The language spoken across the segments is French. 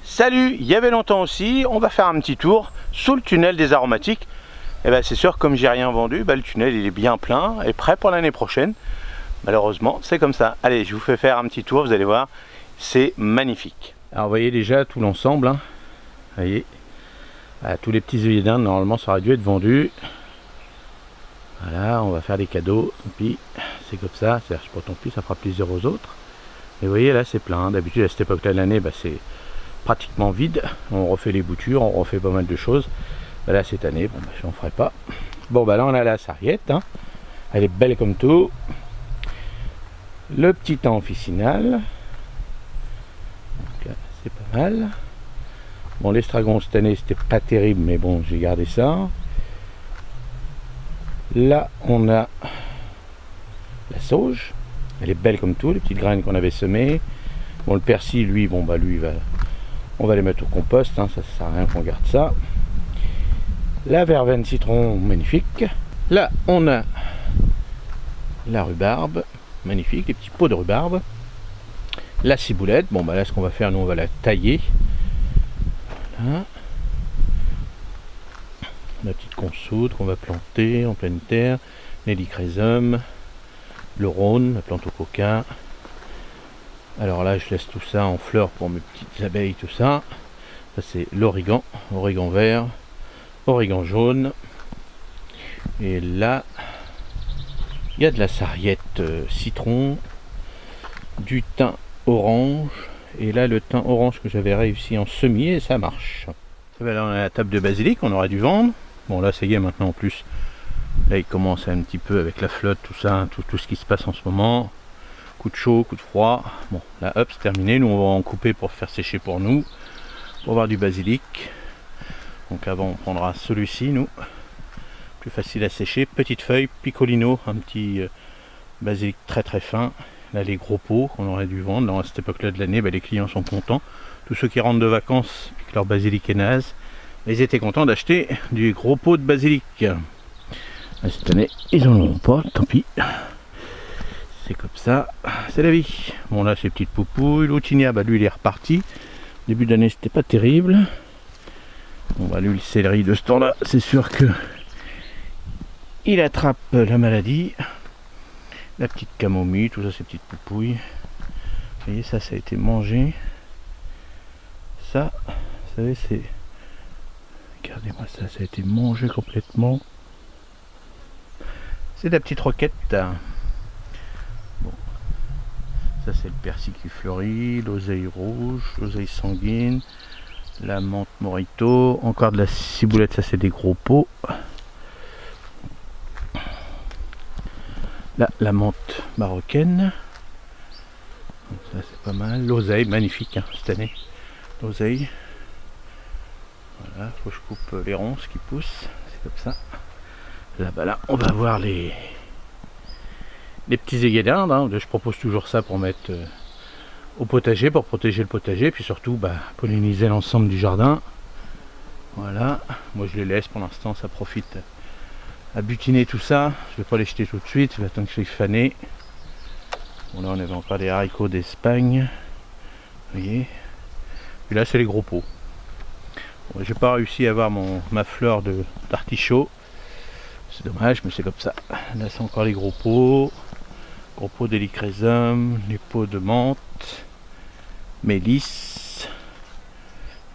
Salut, il y avait longtemps aussi, on va faire un petit tour sous le tunnel des aromatiques. Et ben c'est sûr, comme j'ai rien vendu, le tunnel il est bien plein et prêt pour l'année prochaine. Malheureusement, c'est comme ça. Allez, je vous fais faire un petit tour, vous allez voir, c'est magnifique. Alors vous voyez déjà tout l'ensemble, hein. Vous voyez, tous les petits œillets d'Inde, normalement ça aurait dû être vendu. Voilà, on va faire des cadeaux, tant pis, c'est comme ça, c'est pas tant pis, ça fera plaisir aux autres. Et vous voyez là c'est plein, d'habitude à cette époque-là de l'année, c'est pratiquement vide. On refait les boutures, on refait pas mal de choses. Là cette année, bon, j'en ferai pas. Bon là on a la sarriette, hein. Elle est belle comme tout. Le petit temps officinal, c'est pas mal. Bon, l'estragon cette année c'était pas terrible, mais bon, j'ai gardé ça. Là on a la sauge, elle est belle comme tout, les petites graines qu'on avait semées. Bon, le persil lui, lui on va les mettre au compost, hein, ça sert à rien qu'on garde ça. La verveine citron, magnifique. Là on a la rhubarbe, magnifique, les petits pots de rhubarbe. La ciboulette, là ce qu'on va faire, nous on va la tailler. Voilà. La petite consoude qu'on va planter en pleine terre. L'hélichrysum, le rhône, la plante au coca. Alors là je laisse tout ça en fleurs pour mes petites abeilles, tout ça. Ça c'est l'origan, origan vert, origan jaune. Et là il y a de la sarriette citron, du thym orange. Et là le thym orange que j'avais réussi en semis et ça marche. Là on a la table de basilic, on aurait dû vendre. Bon là ça y est, maintenant en plus là il commence un petit peu avec la flotte, tout ça, tout ce qui se passe en ce moment. Coup de chaud, coup de froid. Bon là hop, c'est terminé. Nous on va en couper pour faire sécher pour nous, pour avoir du basilic. Donc avant on prendra celui-ci, nous, plus facile à sécher. Petite feuille, piccolino, un petit basilic très très fin. Là les gros pots qu'on aurait dû vendre. Dans cette époque là de l'année, les clients sont contents. Tous ceux qui rentrent de vacances et que leur basilic est naze, ils étaient contents d'acheter du gros pot de basilic. Cette année ils en auront pas, tant pis. C'est comme ça, c'est la vie. Bon là ces petites poupouilles, l'Autinia, lui il est reparti. Début d'année c'était pas terrible. Bon lui le céleri de ce temps là, c'est sûr que il attrape la maladie. La petite camomille, tout ça ces petites poupouilles. Vous voyez ça a été mangé. Ça, vous savez c'est... Regardez-moi ça, ça a été mangé complètement. C'est de la petite roquette. Bon. Ça c'est le persil qui fleurit, l'oseille rouge, l'oseille sanguine, la menthe morito, encore de la ciboulette, ça c'est des gros pots. Là la menthe marocaine. Donc, ça c'est pas mal. L'oseille, magnifique hein, cette année. L'oseille. Voilà, faut que je coupe les ronces qui poussent, c'est comme ça. Là, on va voir les petits œillets d'Inde, hein. Je propose toujours ça pour mettre au potager, pour protéger le potager, puis surtout polliniser l'ensemble du jardin. Voilà, moi je les laisse pour l'instant, ça profite à butiner tout ça. Je vais pas les jeter tout de suite, je vais attendre que je les fané. Bon là on avait encore des haricots d'Espagne, vous voyez. Puis là c'est les gros pots. Bon, j'ai pas réussi à avoir ma fleur d'artichaut. C'est dommage, mais c'est comme ça. Là c'est encore les gros pots d'hélichrysum, les pots de menthe, mélisse,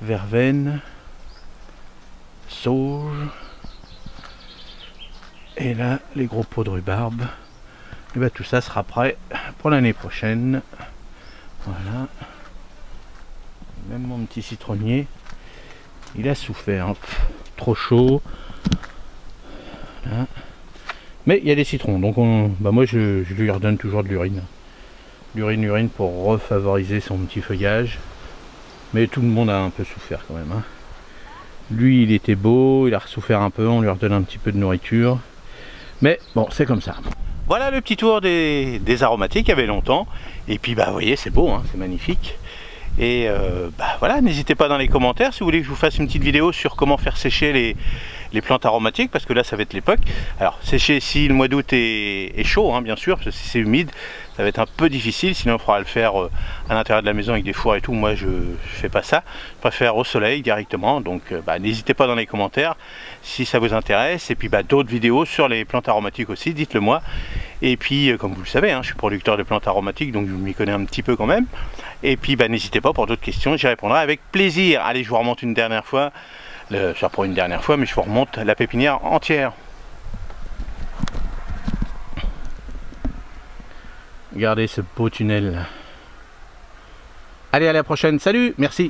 verveine, sauge. Et là les gros pots de rhubarbe. Et tout ça sera prêt pour l'année prochaine. Voilà. Même mon petit citronnier, il a souffert, hein. Trop chaud. Voilà. Mais il y a des citrons, donc moi je lui redonne toujours de l'urine. L'urine pour refavoriser son petit feuillage. Mais tout le monde a un peu souffert quand même, hein. Lui il était beau, il a souffert un peu, on lui redonne un petit peu de nourriture. Mais bon, c'est comme ça. Voilà le petit tour des aromatiques, il y avait longtemps. Et puis vous voyez, c'est beau, hein, c'est magnifique. Et voilà, n'hésitez pas dans les commentaires si vous voulez que je vous fasse une petite vidéo sur comment faire sécher les plantes aromatiques, parce que là ça va être l'époque. Alors sécher si le mois d'août est chaud, hein, bien sûr, parce que si c'est humide, ça va être un peu difficile, sinon il faudra le faire à l'intérieur de la maison avec des fours et tout. Moi je fais pas ça, je préfère au soleil directement, donc n'hésitez pas dans les commentaires si ça vous intéresse, et puis d'autres vidéos sur les plantes aromatiques aussi, dites-le moi. Et puis comme vous le savez, hein, je suis producteur de plantes aromatiques, donc je m'y connais un petit peu quand même. Et puis n'hésitez pas pour d'autres questions, j'y répondrai avec plaisir. Allez, je vous remonte une dernière fois, ça pour une dernière fois, mais je vous remonte la pépinière entière. Regardez ce beau tunnel. Allez, à la prochaine, salut, merci.